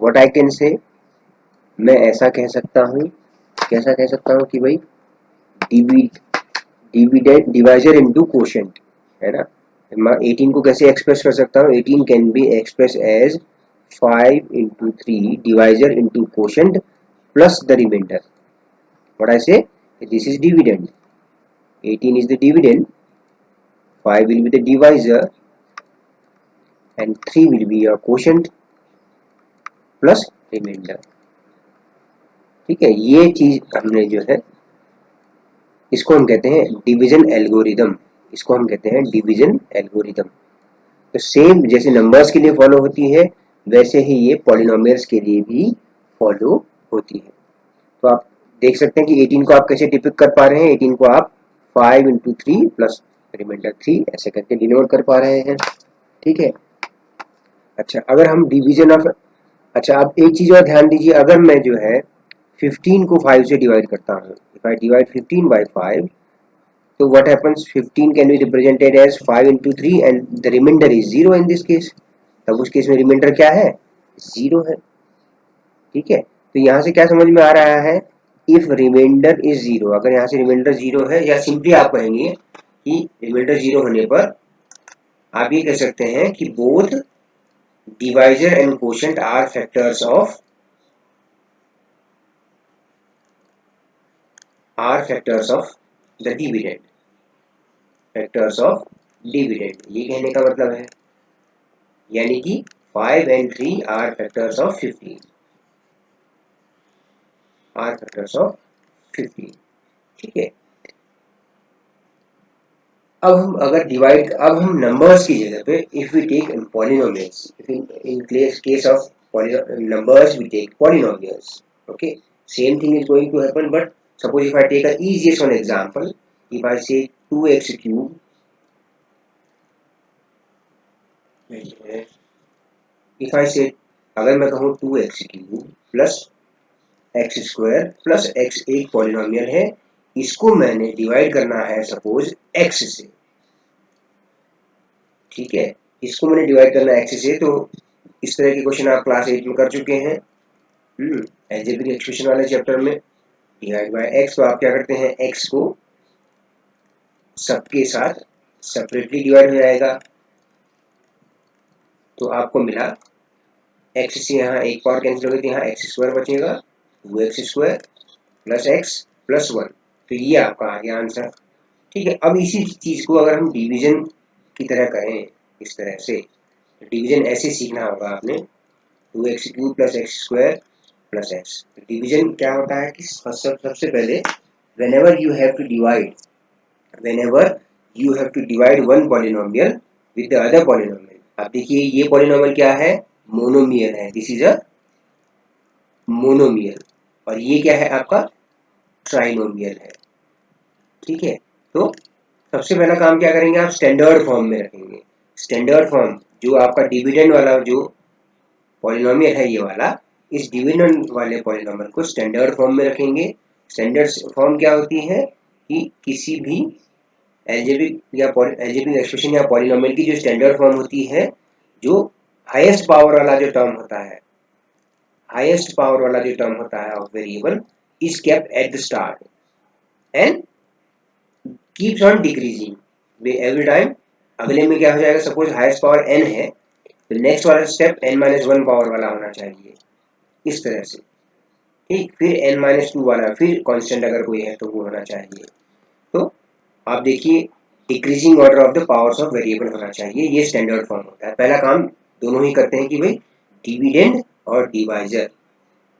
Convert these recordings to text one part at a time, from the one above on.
What I can say, मैं ऐसा कह सकता हूँ, कैसा कह सकता हूँ कि भाई डिविडेंड डिवाइजर इनटू कोशेंट, है ना। मैं 18 को कैसे एक्सप्रेस कर सकता हूँ, 18 can be express as 5 into 3 divisor into quotient plus the remainder. What I say, this is dividend. 18 is the dividend, 5 will be the divisor and 3 will be your quotient plus remainder. ठीक है, ये चीज हमने जो है इसको हम कहते हैं डिवीजन एल्गोरिदम, इसको हम कहते हैं डिवीजन एल्गोरिदम। तो सेम जैसे नंबर्स के लिए फॉलो होती है वैसे ही ये पॉलिनोमियल्स के लिए भी फॉलो होती है। तो आप देख सकते हैं कि 18 को आप कैसे डिपिक्ट कर पा रहे हैं, 18 को आप 5 into 3 प्लस रिमाइंडर 3 ऐसे करके डिनोट कर पा रहे हैं। ठीक है, अच्छा अगर हम डिवीजन ऑफ, अच्छा आप एक चीज और ध्यान दीजिए, अगर मैं जो है 15 को 5 से डिवाइड करता हूँ, इफ आई डिवाइड 15 by 5, तो what happens, 15 can be represented as 5 into 3 and the remainder is 0 in this case. तब उस केस में रिमाइंडर क्या है, 0 है। ठीक है, तो यहाँ से क्या समझ में आ रहा है, इफ रिमाइंडर इज 0, अगर यहाँ से रिमाइंडर 0 है, या सिंपली आप कहेंगे कि रिमाइंडर 0 होने पर आप ये कह सकते हैं कि both divisor and quotient are factors of the dividend, factors of dividend, ये कहने का मतलब है, यानी कि 5 and 3 are factors of 15, are factors of 15। ठीक है, अब हम अगर डिवाइड, अब हम नंबर्स की जगह पे if we take polynomials, in case of numbers we take polynomials, okay, same thing is going to happen, but suppose if I take an easiest one example, if I say 2x cube, if I say, अगर मैं कहूँ 2x cube plus x square plus x एक polynomial है, इसको मैंने divide करना है suppose x से। ठीक है, इसको मैंने डिवाइड करना है x से, तो इस तरह के क्वेश्चन आप क्लास 8 में कर चुके हैं, अलजेब्रिक एक्सप्रेशन वाले चैप्टर में, डिवाइड बाय x। तो आप क्या करते हैं, x को सबके साथ सेपरेटली डिवाइड हो जाएगा, तो आपको मिला x से यहाँ एक पावर कैंसिल हो गई, यहाँ x स्क्वायर बचेगा, 2x square plus x plus 1, तो ये आपका आ गया आंसर। ठीक है, अब इसी चीज को अगर हम डिवीजन की तरह करें, इस तरह से डिवीजन ऐसे सीखना होगा आपने, 2x cube plus x square plus x। Division क्या होता है कि सबसे पहले whenever you have to divide one polynomial with the other polynomial, अब देखिए ये पॉलिनोमियल क्या है, मोनोमियल है, दिस इज अ मोनोमियल, और ये क्या है आपका ट्राइनोमियल है। ठीक है, तो सबसे पहला काम क्या करेंगे आप, स्टैंडर्ड फॉर्म में रखेंगे। स्टैंडर्ड फॉर्म जो आपका डिविडेंड वाला जो पॉलिनोमियल है ये वाला, इस डिविडेंड वाले पॉलिनोमियल को स्टैंडर्ड फॉर्म में रखेंगे। स्टैंडर्ड फॉर्म क्या होती है कि किसी भी अलजेब्रिक एक्सप्रेशन या पॉलिनोमियल की जो स्टैंडर्ड फॉर्म होती है, जो हाईएस्ट पावर वाला जो टर्म होता है, हाईएस्ट पावर वाला जो टर्म होता है of variable is kept at the start and keeps on decreasing every time. अगले में क्या हो जाएगा, सपोज हाईएस्ट पावर n है, तो नेक्स्ट वाला स्टेप n-1 पावर वाला होना चाहिए, इस तरह से। ठीक, फिर n-2 वाला, फिर कांस्टेंट अगर कोई है तो वो होना चाहिए। तो आप देखिए decreasing order of the powers of variable होना चाहिए, ये स्टैंडर्ड फॉर्म होता है। पहला काम दोनों ही करते हैं कि भाई डिविडेंड और डिवाइजर,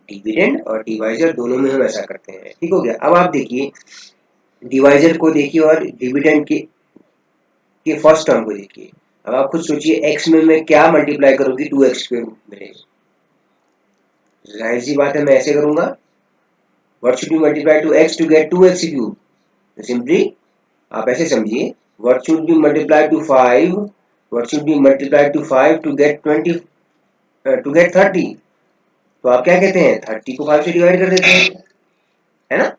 डिविडेंड और डिवाइजर दोनों में हम ऐसा करते हैं। ठीक हो गया, अब आप देखिए डिवाइजर को देखिए और डिविडेंड के फर्स्ट टर्म को देखिए। अब आप खुद सोचिए x में मैं क्या मल्टीप्लाई करूंगी, 2x पे मिलेगा, जाहिर सी बात है मैं ऐसे करूंगा, what should be multiply to x to get 2x cube, simply आप ऐसे समझिए, what should be multiply to 5, what should be multiply to 5 to get 20 to get 30, तो आप क्या कहते हैं, 30 को 5 से डिवाइड कर देते हैं, है ना।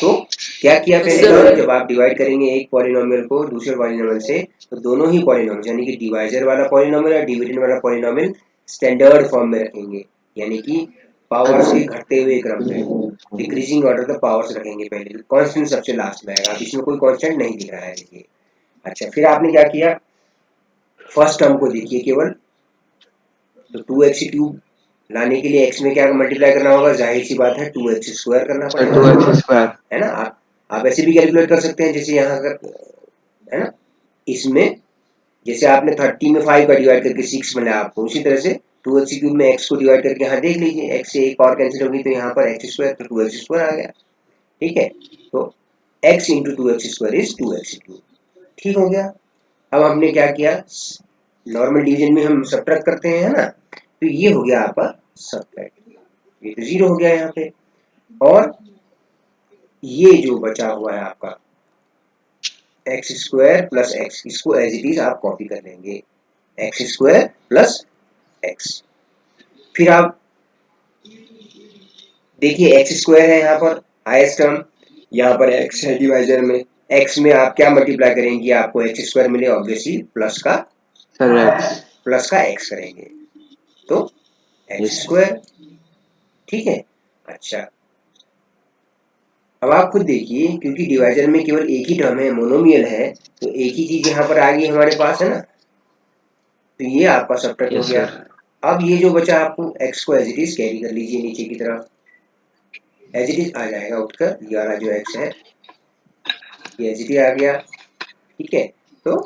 तो क्या किया पहले, जब आप डिवाइड करेंगे एक पॉलिनोमियल को दूसरे पॉलिनोमियल से, तो दोनों ही पॉलिनोमियल यानी कि डिवाइजर वाला पॉलिनोमियल और डिविडेंड वाला पॉलिनोमियल स्टैंडर्ड फॉर्म में रखेंगे, यानी कि पावर्स के घटते हुए क्रम में, डिक्रीजिंग ऑर्डर द पावर्स रखेंगे पहले, कांस्टेंट सबसे लास्ट में आएगा। अब इसमें कोई कांस्टेंट नहीं दिख रहा है, देखिए। अच्छा, फिर आपने क्या किया, फर्स्ट टर्म को देखिए केवल, तो 2x³ लाने के लिए x में क्या मल्टीप्लाई करना होगा, जाहिर सी बात है 2x² करना पड़ेगा, 2x², है ना। आप ऐसे भी कैलकुलेट कर सकते हैं, जैसे यहाँ कर, है ना, इसमें जैसे आपने 30 में 5 का डिवाइड करके 6 मिला आपको, उसी तरह से 2x³ में x को डिवाइड करके यहाँ देख लीजिए, x से एक और कैंसिल होगी तो यहाँ पर x², तो 2x² आ गया, ठीक है। तो x into 2x² is 2x³, ठीक हो गया। अब हमने क्या किया, नॉर्मल डिवीजन में हम सब्ट्रैक्ट करते हैं, है ना, तो ये हो गया आपका सब्ट्रैक्ट, ये तो 0 हो गया यहाँ पे। और ये जो बचा हुआ है आपका x² प्लस x, इसको एज इट इज आप कॉपी कर लेंगे, x² प्लस x। फिर आप देखिए x² है यहाँ पर हाईएस्ट टर्म, यहाँ पर x है डिवाइजर में, x में आप क्या मल्टीप्लाई करेंगे, आपको x² मिले, ऑब्वियसली प्लस का सर x, x करेंगे, तो x², ठीक है। अच्छा, अब आप खुद देखिए, क्योंकि डिवाइजर में केवल एक ही टर्म है, मोनोमियल है, तो एक ही चीज यहाँ पर आ गई हमारे पास, है ना, तो ये आपका सब्ट्रैक्ट हो यस गया। सर, अब ये जो बचा, आपको x को एज इट इज कैरी कर लीजिए नीचे की तरफ, एज इट इज आ जाएगा उठकर, ये वाला जो x है ये एज इट इज आ गया, ठीक है। तो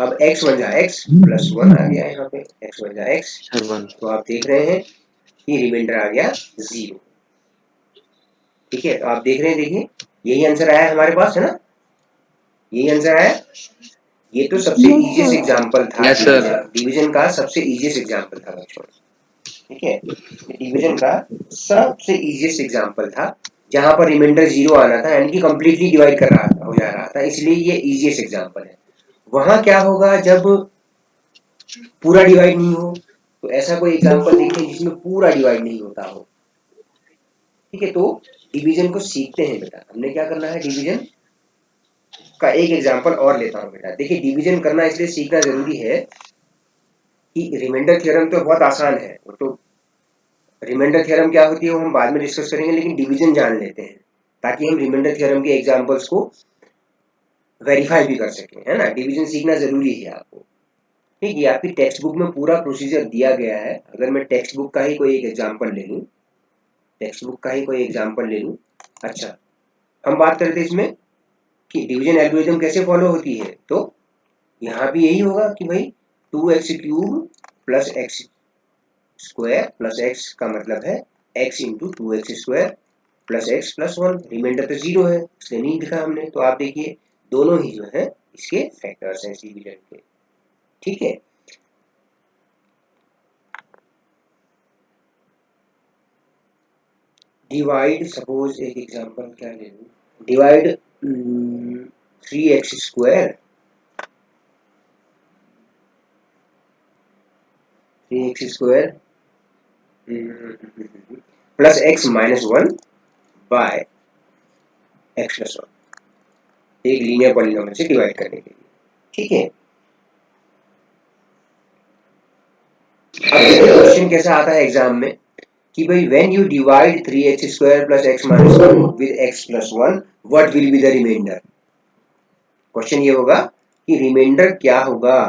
अब x बन जाए x प्लस 1 आ गया यहाँ पे, x बन जाए x, सर 1, तो आप देख रहे हैं कि रिमाइंडर आ गया 0, ठीक है। तो आप देख रहे हैं, देखिए यही आंसर आया हमारे पास, है ना, यही आंसर आया। ये तो सबसे इजीएस्ट एग्जांपल था, यस सर, डिवीजन का सबसे इजीएस्ट एग्जांपल था बच्चों, ठीक है। डिवीजन का सबसे इजीएस्ट एग्जांपल था, जहां पर रिमाइंडर 0 आना था, यानी कि कंप्लीटली डिवाइड कर रहा हो जा रहा था, इसलिए ये इजीएस्ट एग्जांपल है। वहां क्या होगा जब पूरा डिवाइड नहीं हो, तो ऐसा कोई एग्जांपल देखिए जिसमें पूरा डिवाइड नहीं होता हो, ठीक है। तो डिवीजन को सीखते हैं बेटा, हमने क्या करना है, डिवीजन का एक एग्जांपल और लेता हूं बेटा। देखिए डिवीजन करना इसलिए सीखना जरूरी है कि रिमाइंडर थ्योरम तो बहुत आसान है, वो तो रिमाइंडर थ्योरम क्या होती है वो हम बाद में डिस्कस करेंगे, लेकिन डिवीजन जान लेते हैं ताकि हम रिमाइंडर थ्योरम के एग्जांपल्स को वेरीफाई भी कर सकें, है ना। डिवीजन सीखना जरूरी है आपको, ठीक है। आपकी टेक्स्ट बुक में पूरा प्रोसीजर दिया गया है। अगर मैं टेक्स्ट बुक का ही कोई एक एग्जांपल ले लूं, टेक्स्ट बुक का ही कोई एग्जांपल ले लूं, अच्छा, हम बात करते हैं इसमें कि डिवीजन एल्गोरिथम कैसे फॉलो होती है, तो यहाँ भी यही होगा कि भाई 2x³ plus x² plus x का मतलब है x into 2x² plus x plus 1, remainder तो 0 है इसलिए नहीं लिखा हमने, तो आप देखिए दोनों ही जो है इसके फैक्टर्स हैं डिवीजन के, ठीक है। डिवाइड, सपोज एक एग्जांपल क्या ले लूं, divide 3x² 3x² plus x minus 1 by x plus 1, एक लीनियर पॉलिनोमियल से डिवाइड करने के लिए, ठीक है। अब देखिए क्वेश्चन कैसा आता है एग्जाम में कि भाई when you divide 3x² plus x minus 1 with x plus 1 what will be the remainder. Question ये होगा कि रिमाइंडर क्या होगा,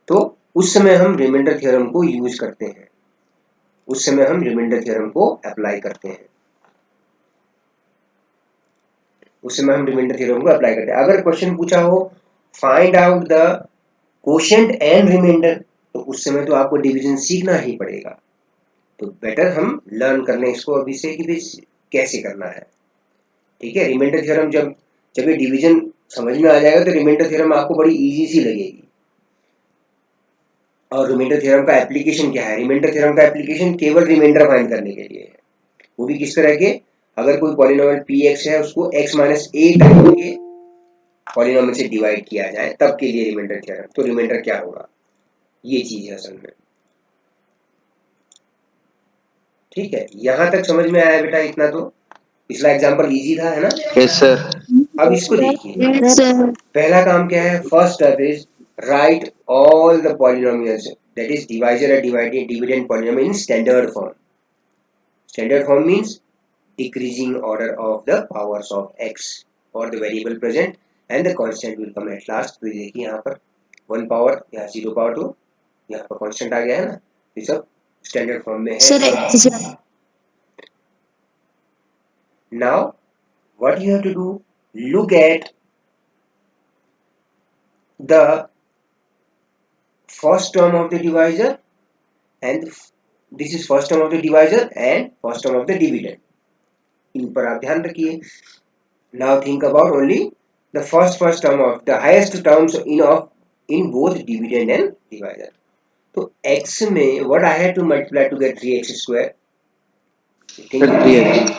तो उस समय हम रिमाइंडर थ्योरम को यूज करते हैं, उस समय हम रिमाइंडर थ्योरम को अप्लाई करते हैं, उस समय हम रिमाइंडर थ्योरम को अप्लाई करते हैं। अगर क्वेश्चन पूछा हो find out the quotient and remainder, तो उस समय तो आपको डिवीजन सीखना ही पड़ेगा, तो बेटर हम लर्न कर लें इसको अभी से कि भाई कैसे करना है, ठीक है। रिमाइंडर थ्योरम जब जब ये डिवीजन समझ में आ जाएगा तो रिमाइंडर थ्योरम आपको बड़ी इजी सी लगेगी। और रिमाइंडर थ्योरम का एप्लीकेशन क्या है, रिमाइंडर थ्योरम का एप्लीकेशन केवल रिमाइंडर फाइंड करने के लिए है, वो भी किस तरह के, अगर कोई पॉलिनोमियल px है उसको x माइनस ए टाइम के पॉलिनोमियल से डिवाइड किया जाए तब के लिए रिमाइंडर थ्योरम, तो रिमाइंडर क्या होगा, ये चीज है असल में, ठीक है। यहां तक समझ में आया बेटा, इतना तो पिछला एग्जांपल इजी था, है ना। यस सर, अब इसको देखिए, पहला काम क्या है, first step is right all the polynomials that is divisor or dividend polynomial in standard form. Standard form means decreasing order of the powers of x or the variable present and the constant will come at last. तो देखिए यहाँ पर 1 power, यहाँ 0 power 2, यहाँ पर constant आ गया है ना, ये सब स्टैंडर्ड फॉर्म में है. Now what you have to do, look at the first term of the divisor and this is first term of the divisor and first term of the dividend. इन पर आप ध्यान रखिए. Now think about only the first term of the highest terms in both dividend and divisor. तो x में what I had to multiply to get 3x square. Sir, 3x.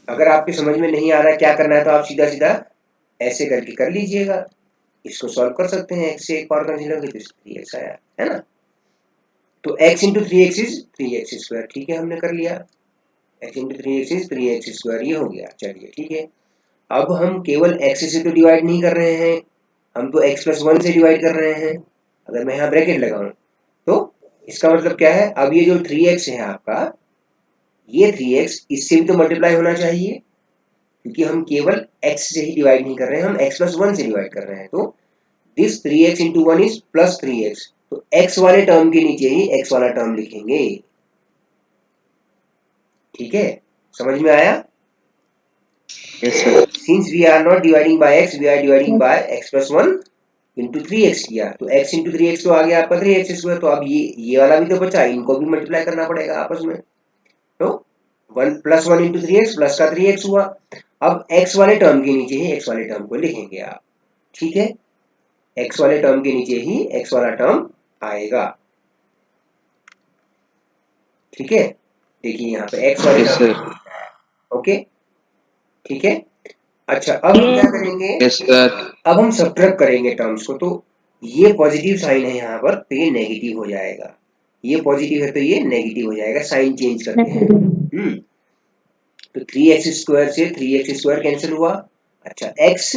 अगर आपके समझ में नहीं आ रहा क्या करना है तो आप सीधा सीधा ऐसे करके कर लीजिएगा. इसको सॉल्व कर सकते हैं. x से एक पावर कंसीडर करके 3x आया है ना. तो x into 3x is 3x square. ठीक है, हमने कर लिया. x into 3x is 3x square, ये हो गया. चलिए ठीक है. अब हम केवल x से तो डिवाइड नहीं कर रहे हैं, हम तो x plus 1 से डिवाइड कर रहे हैं. अगर मैं यहाँ ब्रैकेट लगाऊं तो इसका मतलब क्या है, अब ये जो 3x है आपका, ये 3x इससे भी तो मल्टीप्लाई होना चाहिए, क्योंकि हम केवल x से ही डिवाइड नहीं कर रहे हैं, हम x plus 1 से डिवाइड कर रहे हैं. तो this 3x into 1 is plus 3x. तो x वाले टर्म के नीचे ही x वाला टर्म लिखेंगे. ठीक है, समझ में आया? Yes, sir. Since we are not dividing by x, we are dividing by x plus 1 into 3x किया, तो x into 3x तो आ गया आपका 3x स्क्वायर. तो अब ये वाला भी तो बचा, इनको भी मल्टीप्लाई करना पड़ेगा आपस में. तो 1 plus 1 into 3x प्लस का 3x हुआ. अब x वाले टर्म के नीचे ही x वाले टर्म को लिखेंगे आप. ठीक है, x वाले टर्म के नीचे ही x वाला टर्म आएगा. ठीक है, देखिए यहाँ पे x वाले Yes, टर्म. sir. ओके, ठीक है. अच्छा, अब हम क्या करेंगे, Yes, sir. अब हम सब्ट्रैक्ट करेंगे टर्म्स को. तो ये पॉजिटिव साइन है यहाँ पर, तो ये नेगेटिव हो जाएगा. ये पॉजिटिव है तो ये नेगेटिव हो जाएगा. साइन चेंज करते हैं. तो 3x स्क्वायर से 3x स्क्वायर कैंसिल हुआ. अच्छा, x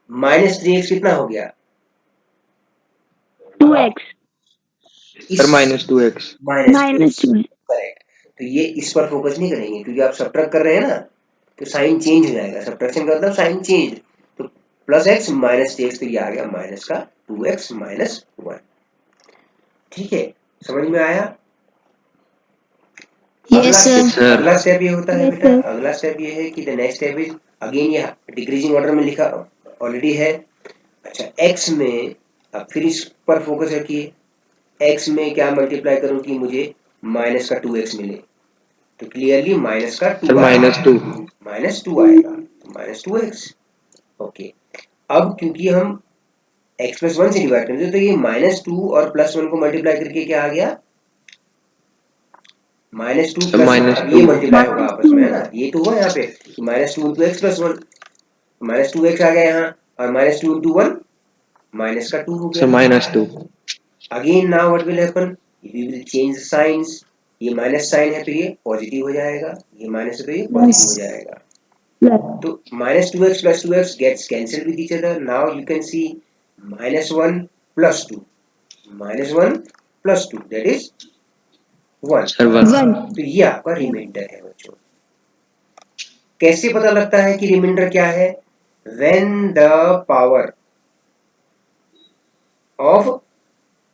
माइनस 3x कितना हो गया? 2x Sir, minus 2x. minus 2. Correct. तो ये इस पर फोकस नहीं करेंगे, क्योंकि आप सब्ट्रैक्ट कर रहे हैं ना, तो साइन चेंज हो जाएगा. सब्ट्रैक्शन का मतलब साइन चेंज. तो प्लस x माइनस 3x, तो ये आ गया माइनस का 2x माइनस 1. ठीक है, समझ में आया? Yes, sir. अगला स्टेप ये होता है बेटा, अगला स्टेप ये है कि the next step is again, ये डिक्रीजिंग ऑर्डर में लिखा ऑलरेडी है. अच्छा, x में अब फिर इस पर फोकस रखिए. x में क्या मल्टीप्लाई करूं कि मुझे माइनस का 2x मिले. तो क्लियरली माइनस का 2 Sir, minus 2. माइनस 2 आएगा, तो माइनस 2x. ओके, अब क्योंकि हम x प्लस 1 से डिवाइड करेंगे, तो ये माइनस 2 और प्लस 1 को मल्टीप्लाई करके क्या आ गया, माइनस 2 Sir, प्लस minus 1. 2. ये मल्टीप्लाई होगा आपस में, है ना. ये तो हुआ यहाँ पे minus 2 into x plus 1, minus 2x आ गया यहाँ, और माइनस 2 इंटू 1 माइनस का 2 हो Sir, गया. minus 2. Again now what will happen, we will change signs. ये माइनस साइन है तो ये पॉजिटिव हो जाएगा, ये माइनस है तो ये पॉजिटिव हो जाएगा. तो minus 2x plus 2x gets cancelled with each other. Now you can see minus 1 plus 2, minus 1 plus 2, that is 1. Sir, 1. तो ये आपका रिमाइंडर है बच्चों. कैसे पता लगता है कि रिमाइंडर क्या है? व्हेन द पावर ऑफ,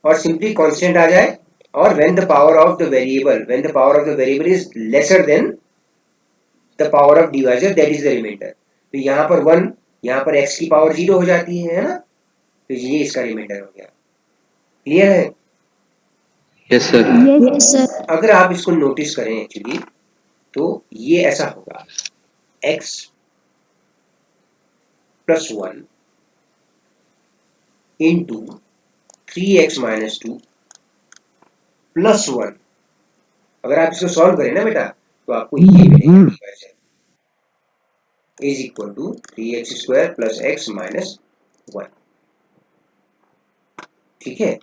और सिंपली कांस्टेंट आ जाए, और when the power of the variable is lesser than the power of divisor, that is the remainder. तो यहाँ पर 1, यहाँ पर x की पावर 0 हो जाती है ना, तो ये इसका रिमाइंडर हो गया. क्लियर है? Yes, sir. Yes, sir. अगर आप इसको नोटिस करें एक्चुअली, तो ये ऐसा होगा, x plus 1 into 3x minus 2 plus 1. अगर आप इसको सॉल्व करें ना बेटा, तो आपको ये मिलेगा, is equal to 3x square plus x minus 1. ठीक है,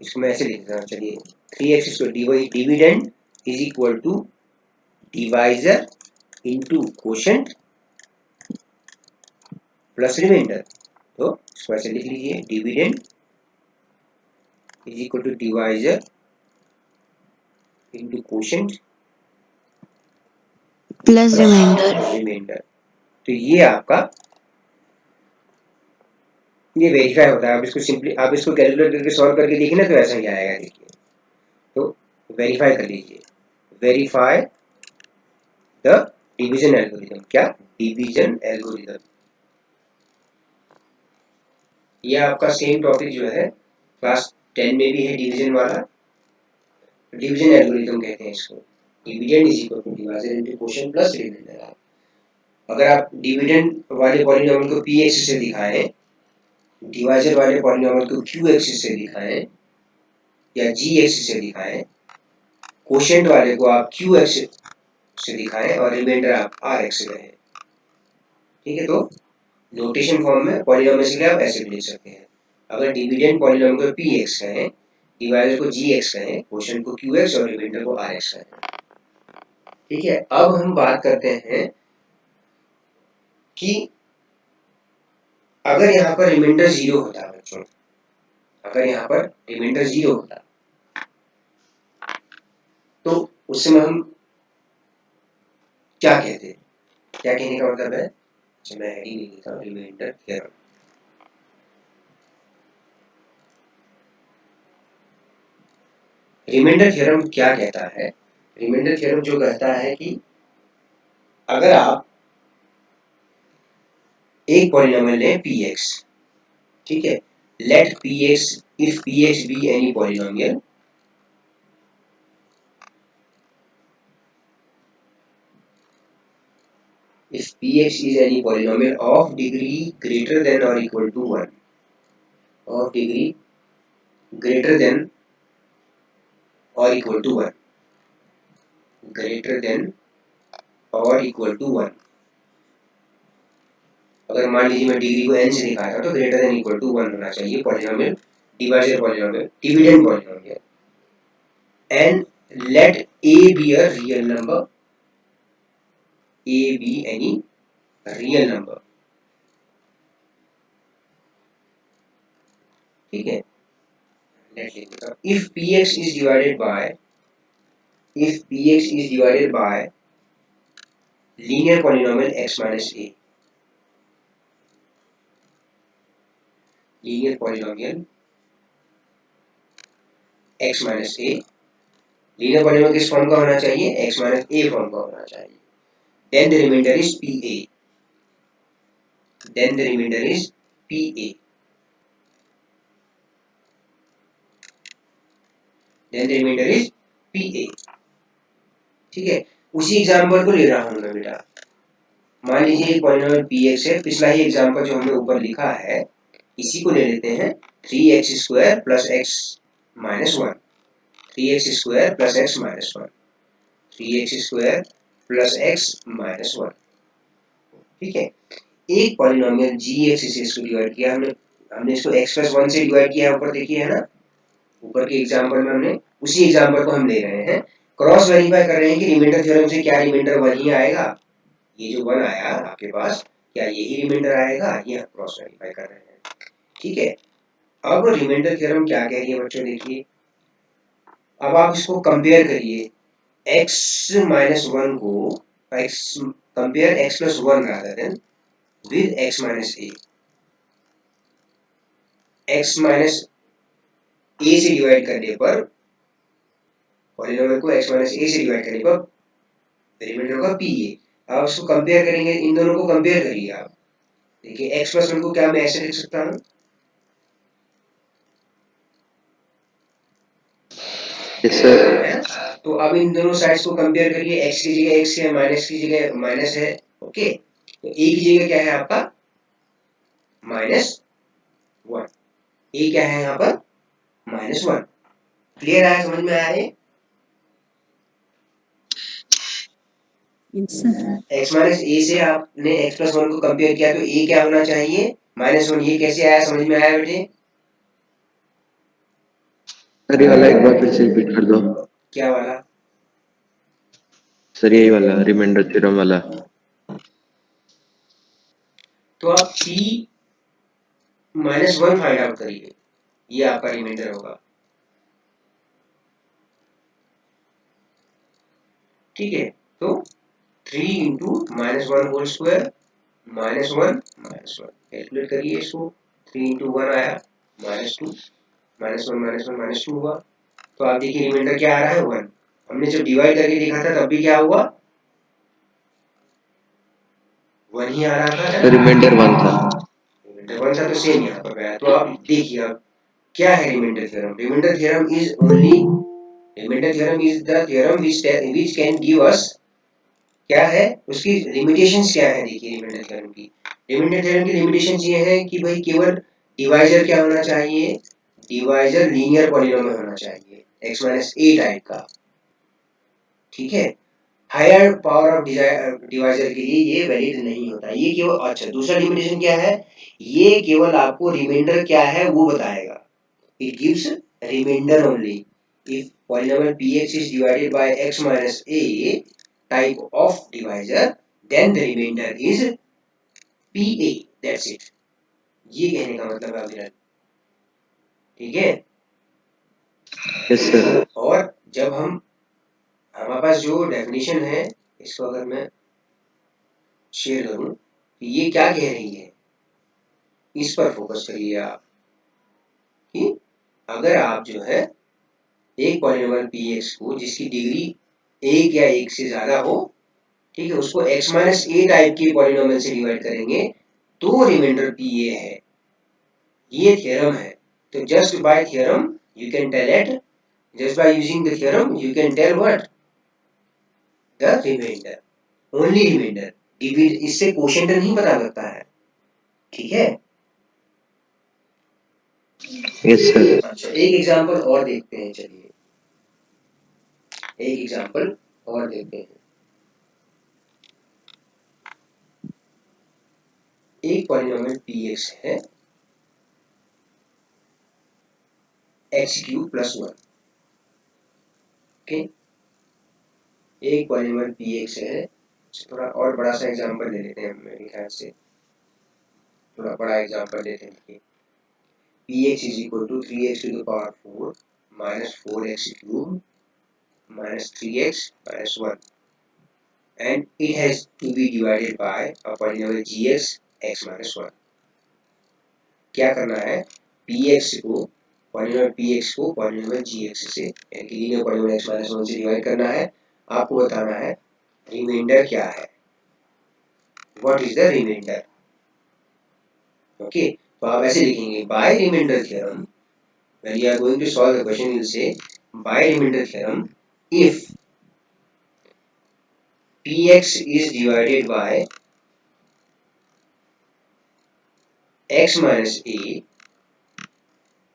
इसको मैं ऐसे लिख देता हूँ. चलिए, 3x square dividend is equal to divisor into quotient plus remainder. तो इसको ऐसे लिख लीजिए, dividend is equal to divisor into quotient plus remainder. Remainder. तो ये आपका ये वेरीफाई होता है। आप इसको सिंपली आप इसको कैलकुलेट करके सॉल्व करके देखिए ना, तो ऐसा ही आएगा। देखिए, तो वेरीफाई कर लीजिए, वेरीफाई द डिवीजन एल्गोरिथम। क्या? Division algorithm. ये आपका सेम टॉपिक जो है क्लास 10 में भी है, डिवीजन वाला। डिवीजन एल्गोरिथम कहते हैं इसको। Dividend is equal to divisor into quotient plus remainder. अगर आप डिविडेंड वाले पॉलिनोमियल को पी एक्सिस से दिखाएं, डिवाइजर वाले पॉलिनोमियल को क्यू एक्सिस से दिखाएं या जी एक्सिस से दिखाएं, क्वोशिएंट वाले को आप क्यू एक्सिस से दिखाएं और रिमाइंडर आप आर एक्स से कहें। ठीक है, तो नोटेशन फॉर्म में पॉलिनोमियल के लिए आप ऐसे भी लिख सकते हैं। अगर डिविडेंड पॉलिनोमियल को पी एक्स कहें, डिवाइजर को जी एक्स कहें, क्वोशिएंट को क्यू एक्स और रिमाइंडर को आर एक्स कहें। ठीक है, अब हम बात करते हैं कि अगर यहाँ पर रिमाइंडर 0 होता है बच्चों, अगर यहाँ पर रिमाइंडर 0 होता तो उस समय हम क्या कहते? क्या कहने का मतलब है? मैं हेडिंग लिखता हूँ, रिमाइंडर थ्योरम। रिमाइंडर थ्योरम क्या कहता है? रिमाइंडर थ्योरम जो कहता है कि अगर आप एक पॉलिनोमियल लें px, ठीक है, let px, if px be any polynomial, if px is any polynomial of degree greater than or equal to 1, of degree greater than or equal to 1, greater than or equal to 1। अगर मान लीजिए मैं degree को n से दिखा रहा हूं तो ग्रेटर देन इक्वल टू 1 होना चाहिए polynomial, divisor polynomial, dividend polynomial, and let a be a real number, a be any real number। ठीक है, लेट लिख देता हूं, if px is divided by, if px is divided by linear polynomial x minus a, linear polynomial x minus a, linear polynomial किस form का होना चाहिए? x minus a form का होना चाहिए। Then the remainder is pa, then the remainder is pa, then the remainder is pa। ठीक है, उसी एग्जांपल को ले रहा हूं मैं बेटा। मान लीजिए एक पॉलिनोमियल px है, पिछला ही एग्जांपल जो हमने ऊपर लिखा है इसी को ले लेते हैं, 3x² plus x minus 1, 3x² plus x minus 1, 3x² plus x minus 1। ठीक है, एक पॉलिनोमियल जी एक्स से इसको डिवाइड किया हमने, हमने इसको x प्लस 1 से डिवाइड किया है, ऊपर देखिए है ना, ऊपर के एग्जांपल में हमने उसी एग्जांपल को हम ले रहे हैं, क्रॉस वेरीफाई कर रहे हैं कि रिमाइंडर थ्योरम से क्या रिमाइंडर 1 ही आएगा, ये जो 1 आया आपके पास क्या यही रिमाइंडर आएगा, ये हम क्रॉस वेरीफाई कर रहे हैं। ठीक है, अब रिमाइंडर थ्योरम क्या कह रही है बच्चों, देखिए अब आप इसको कंपेयर करिए, x माइनस 1 को x compare x plus 1 rather than with x minus a, x minus a से डिवाइड करने पर, पॉलिनोमियल को x माइनस a से डिवाइड करने पर रिमाइंडर होगा pa। आप इसको कंपेयर करेंगे, इन दोनों को कंपेयर करिए आप, देखिए x प्लस 1 को क्या मैं ऐसे लिख सकता हूँ, यस सर। है ना? तो अब इन दोनों साइड्स को कंपेयर करिए, x की जगह x है, माइनस की जगह माइनस है। ओके, तो a की जगह क्या है आपका -1, a क्या है यहाँ पर -1। क्लियर आया, समझ में आया? ये x माइनस a से आपने x प्लस 1 को कंपेयर किया तो a क्या होना चाहिए -1। ये कैसे आया, समझ में आया बेटे? सर ये वाला एक बार फिर से रिपीट कर दो। क्या वाला? सर यही वाला रिमाइंडर थ्योरम वाला। तो आप p -1 फाइंड आउट करिए, ये आपका रिमाइंडर होगा। ठीक है, तो 3 इंटू -1 होल स्क्वायर -1 -1 कैलकुलेट करिए इसको। 3 इंटू 1 आया -2, -1 -1 -2 हुआ। तो आप देखिए रिमाइंडर क्या आ रहा है 1। हमने जब डिवाइड करके देखा था तब भी क्या हुआ, 1 ही आ रहा था, है ना। रिमाइंडर 1 था। रिमाइंडर 1 था तो सेम यहाँ पर गया। तो आप देखिए अब क्या है remainder theorem. Remainder theorem is only, remainder theorem is the theorem which can give us, क्या है उसकी लिमिटेशंस क्या है। देखिए रिमाइंडर थ्योरम की, रिमाइंडर थ्योरम की लिमिटेशंस ये है कि भाई केवल डिवाइजर क्या होना चाहिए, डिवाइजर लीनियर पॉलीनोमियल होना चाहिए x a टाइप का, ठीक है। हायर पावर ऑफ डिवाइजर के लिए ये वैलिड नहीं होता, ये केवल। अच्छा, दूसरा लिमिटेशन क्या है, ये केवल आपको रिमाइंडर क्या है वो बताएगा। It gives remainder only if polynomial px is divided by x minus a type of divisor, then the remainder is pa, that's it। ये कहने का मतलब है अभिनव, ठीक है। Yes sir. और जब हम, हमारे पास जो डेफिनेशन है इसको अगर मैं शेयर करूं कि ये क्या कह रही है, इस पर फोकस करिए आप कि अगर आप जो है एक पॉलीनोमियल px को जिसकी डिग्री 1 या 1 से ज्यादा हो, ठीक है, उसको x माइनस ए टाइप के पॉलीनोमियल से डिवाइड करेंगे तो रिमाइंडर pa है। ये थ्योरम है। तो just by theorem you can tell it, just by using the theorem you can tell what, the remainder, only remainder. इससे कोशेंट नहीं पता लगता है, ठीक है। Yes sir. अच्छा, एक एग्जांपल और देखते हैं, चलिए एक एग्जांपल और देखते हैं। एक पॉलीनोमियल px है x³ + 1, ओके। एक पॉलीनोमियल px है, थोड़ा और बड़ा सा एग्जांपल ले लेते हैं, मेरे ख्याल से थोड़ा बड़ा एग्जांपल लेते हैं। px = 3x⁴ -4x³ -3x -1 and it has to be divided by a polynomial gx x - 1। क्या करना है, px को पॉलीनोमियल gx से यानी कि लीनियर पॉलीनोमियल x - 1 से डिवाइड करना है। आपको बताना है रिमाइंडर क्या है, what is the remainder, okay. तो आप ऐसे लिखेंगे, by remainder theorem, when you are going to solve the question you will say by remainder theorem if px is divided by x minus a,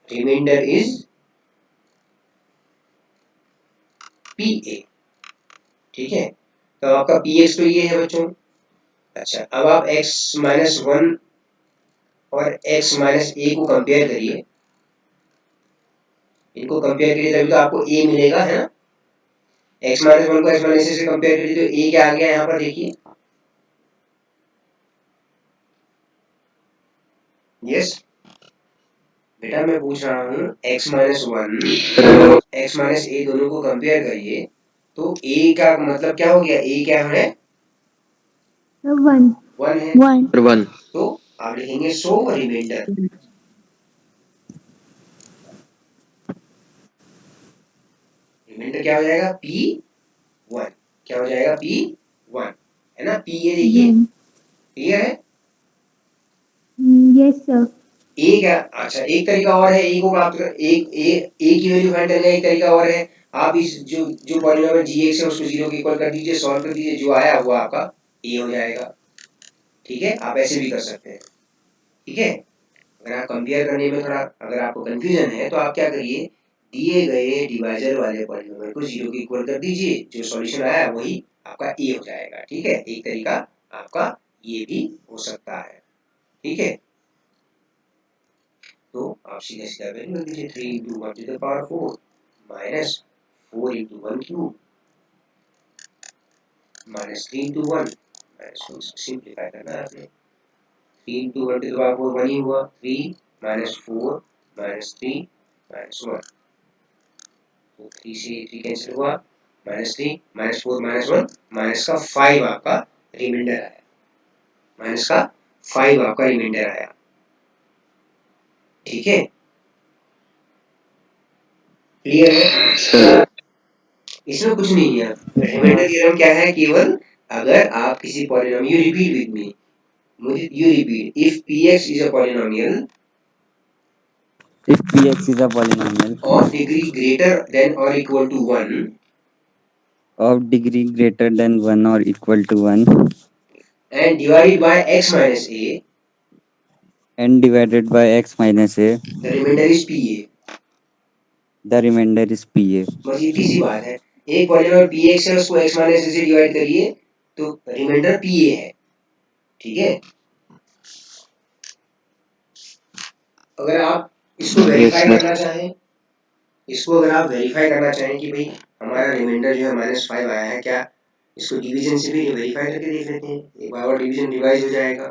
remainder is pa, ठीक है। तो आपका px तो ये है बच्चों। अच्छा, अब आप x minus 1 और x minus a को कंपेयर करिए, इनको कंपेयर करिए तभी तो आपको a मिलेगा, है ना। x minus 1 को x minus a से कंपेयर करिए तो a क्या आ गया यहाँ पर देखिए, यस बेटा मैं पूछ रहा हूँ x minus 1 x minus a दोनों को कंपेयर करिए तो a का मतलब क्या हो गया, a क्या है, 1 है, 1 तो आप लिखेंगे सो रिमाइंडर, रिमाइंडर क्या हो जाएगा p1, क्या हो जाएगा p1, है ना। p ये देखिए क्लियर है। Yes sir. ए क्या, अच्छा एक तरीका और है ए को प्राप्त कर, ए की वैल्यू फाइंड करने का एक तरीका और है। आप इस जो पॉलीनोमियल gx है उसको 0 के इक्वल कर दीजिए, सॉल्व कर दीजिए, जो आया वो आपका ए हो जाएगा, ठीक है। आप ऐसे भी कर सकते हैं, ठीक है। अगर आप कंपेयर करने में थोड़ा अगर आपको कंफ्यूजन है तो आप क्या करिए, दिए गए डिवाइजर वाले पॉलीनोमियल को 0 के इक्वल कर दीजिए, जो सॉल्यूशन आया वही आपका ए हो जाएगा, ठीक है। एक तरीका आपका ये भी हो सकता है, ठीक है। तो आप सीधा सीधा वैल्यू रख दीजिए, 3 × 1⁴ माइनस 4 × 1³ माइनस 3 × 1 माइनस, सिंप्लीफाई करना है आपने। 3 × 1⁴ 1 ही हुआ, 3 माइनस 4 माइनस 3 माइनस 1, तो 3 से 3 कैंसिल हुआ, -3 -4 -1 माइनस का 5 आपका रिमाइंडर आया, माइनस का 5 आपका रिमाइंडर आया। ठीक है, क्लियर है? सर। इसमें कुछ नहीं है। रिमाइंडर थ्योरम क्या है? केवल अगर आप किसी polynomial, you repeat with me, मुझे you repeat, if px is a polynomial If px is a polynomial of degree greater than or equal to 1 of degree greater than 1 or equal to 1 and divided by x minus a, and divided by x minus a, the remainder is pa। the remainder is pa. बस इतनी सी बात है। एक polynomial px है, उसको x minus से divide करिए तो रिमाइंडर pa है। ठीक है, अगर आप इसको Yes, वेरीफाई sir. करना चाहें, इसको अगर आप वेरीफाई करना चाहें कि भाई हमारा रिमाइंडर जो है -5 आया है, क्या इसको डिवीजन से भी वेरीफाई करके देख लेते हैं, एक बार और डिवीजन रिवाइज हो जाएगा।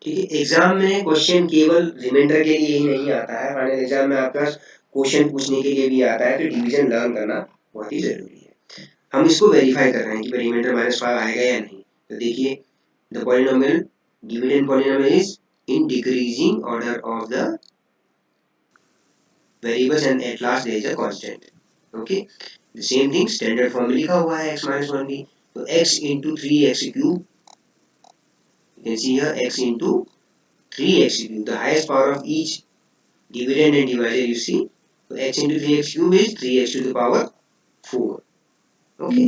ठीक है, एग्जाम में क्वेश्चन केवल रिमाइंडर के लिए ही नहीं आता है, फाइनल एग्जाम में आपका क्वेश्चन पूछने के लिए भी आता है, तो डिवीजन लर्न करना बहुत ही जरूरी है। हम इसको वेरीफाई कर रहे हैं कि रिमाइंडर -5 आएगा या नहीं। तो देखिए, the polynomial dividend polynomial is in decreasing order of the variables and at last there is a constant. Okay, the same thing standard form में लिखा हुआ है x - 1 भी, तो x into 3x cube, you can see here x into 3x cube, the highest power of each dividend and divisor you see, so x into 3x cube is 3x to the power 4। okay,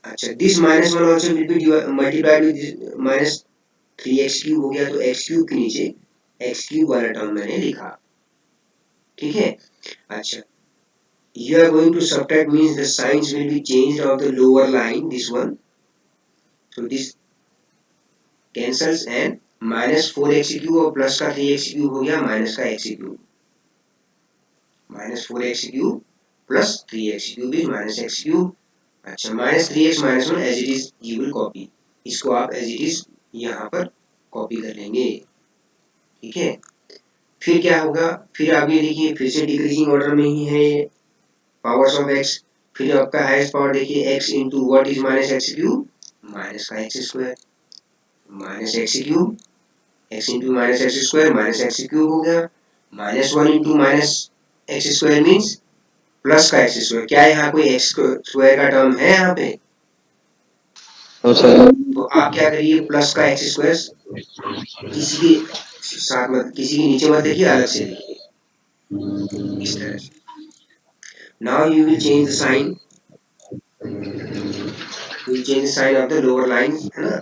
अच्छा, this -1 also will be multiplied with this -3x cube हो गया, तो x cube के नीचे x cube वाला term मैंने लिखा। ठीक है, अच्छा, you are going to subtract means the signs will be changed of the lower line, this one, so this cancels and -4x cube और प्लस का 3x cube हो गया माइनस का x cube, -4x cube plus 3x cube is -x cube। अच्छा, -3x -1 as it is you will copy, इसको आप as it is यहाँ पर कॉपी कर लेंगे। ठीक है, फिर क्या होगा, फिर आप ये देखिए, फिर से डिक्रीजिंग ऑर्डर में ही है ये पावर्स ऑफ x, फिर आपका हाईएस्ट पावर देखिए x into what is -x cube, minus का x square, -x cube, x into -x square -x cube हो गया, -1 into -x square means plus का x स्क्वायर। क्या यहाँ कोई x स्क्वायर का टर्म है यहाँ पे? No, sir. तो आप क्या करिए, प्लस का x स्क्वायर किसी के साथ मत, किसी के नीचे मत लिखिए, अलग से लिखिए इस तरह से। Now you will change the sign, you change the sign of the lower line, है ना।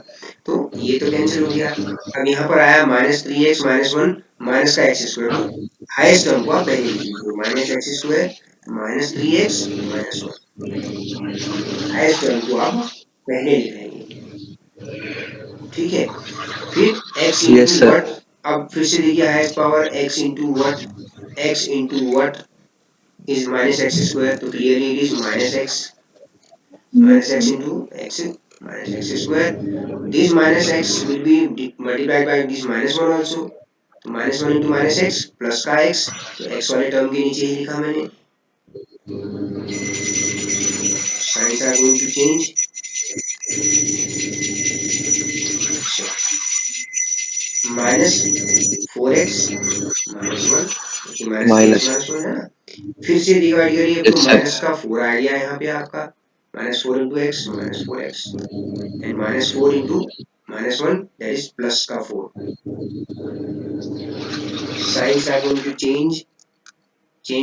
तो ये तो कैंसिल हो गया, अब यहाँ पर आया -3x -1 माइनस का x स्क्वायर, तो हाईएस्ट टर्म को आप पहले लिख लीजिए, -x square -3x -1, highest term को आप पहले लिख लेंगे। ठीक है, फिर x Yes, into sir. What, अब फिर से देखिए highest power x into what, x into what is -x square, तो clearly it is -x into x -x square, this -x will be multiplied by this -1 also, तो -1 into -x plus का x, तो x वाले term के नीचे ही लिखा मैंने, signs are going to change। अच्छा, -4x -1, क्योंकि -3x Minus. -1 है ना, फिर से डिवाइड करिए, अब तो Yes, sir. माइनस का 4 आ गया यहाँ पे आपका, -4 into x -4x and -4 into -1 that is plus का 4, signs are going to change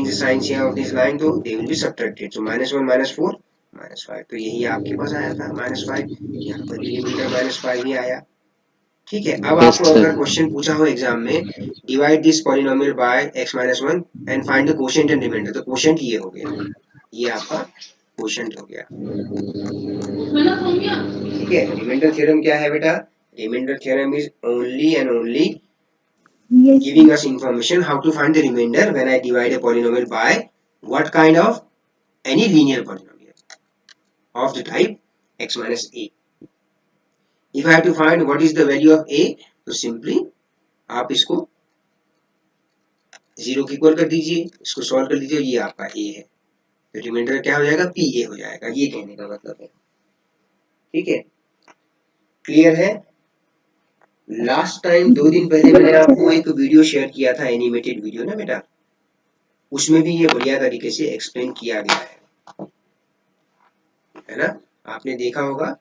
the signs here of this line, so they will be subtracted, so -1 -4 -5, तो यही आपके पास आया था -5, यहाँ पर भी रिमाइंडर -5 ही आया। ठीक है, अब Yes, आपको sir. अगर क्वेश्चन पूछा हो एग्जाम में, divide this polynomial by x -1 and find the quotient and remainder, तो क्वोशिएंट ये हो गया, ये आपका क्वोशिएंट हो गया। ठीक है, रिमाइंडर थ्योरम क्या है बेटा? Remainder theorem is only and only giving us information how to find the remainder when I divide a polynomial by what kind of any linear polynomial of the type x minus a। If I have to find what is the value of a, तो simply आप इसको 0 की equal कर दीजिए, इसको solve कर दीजिए, ये आपका ए है, तो रिमाइंडर क्या हो जाएगा, पी ए हो जाएगा, ये कहने का मतलब है। ठीक है, क्लियर है। लास्ट टाइम 2 दिन पहले मैंने आपको एक वीडियो शेयर किया था, एनिमेटेड वीडियो ना बेटा, उसमें भी ये बढ़िया तरीके से एक्सप्लेन किया गया है ना, आपने देखा होगा।